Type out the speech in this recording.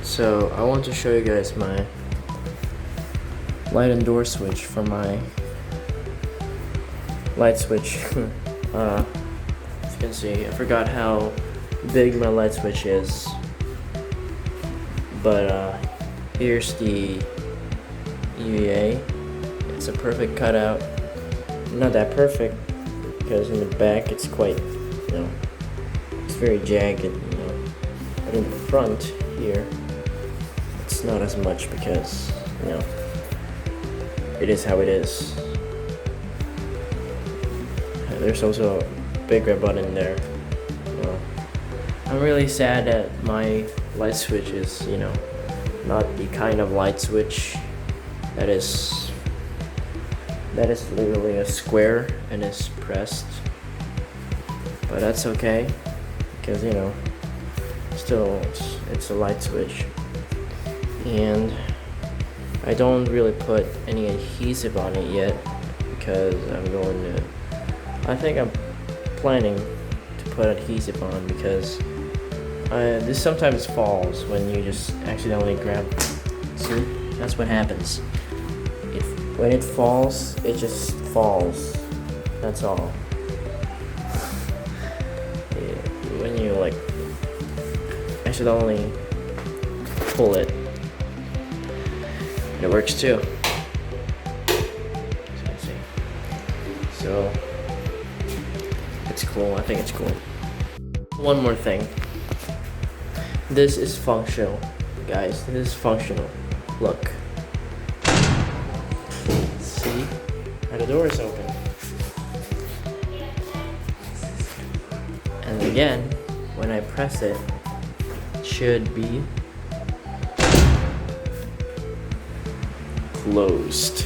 So I want to show you guys my light and door switch for my light switch. As you can see, I forgot how big my light switch is, but here's the EVA. It's a perfect cutout. Not that perfect, because in the back it's quite, it's very jagged, but in the front here it's not as much because, it is how it is. There's also a bigger button there. I'm really sad that my light switch is, not the kind of light switch that is literally a square and is pressed. But that's okay, because still it's a light switch. And I don't really put any adhesive on it yet, because I think I'm planning to put adhesive on, because this sometimes falls when you just accidentally grab. See, that's what happens. When it falls, it just falls. That's all. When you accidentally pull it, it works too. So it's cool. I think it's cool. One more thing. This is functional, guys. This is functional. Look. See? How the door is open. And again, when I press it, it should be closed.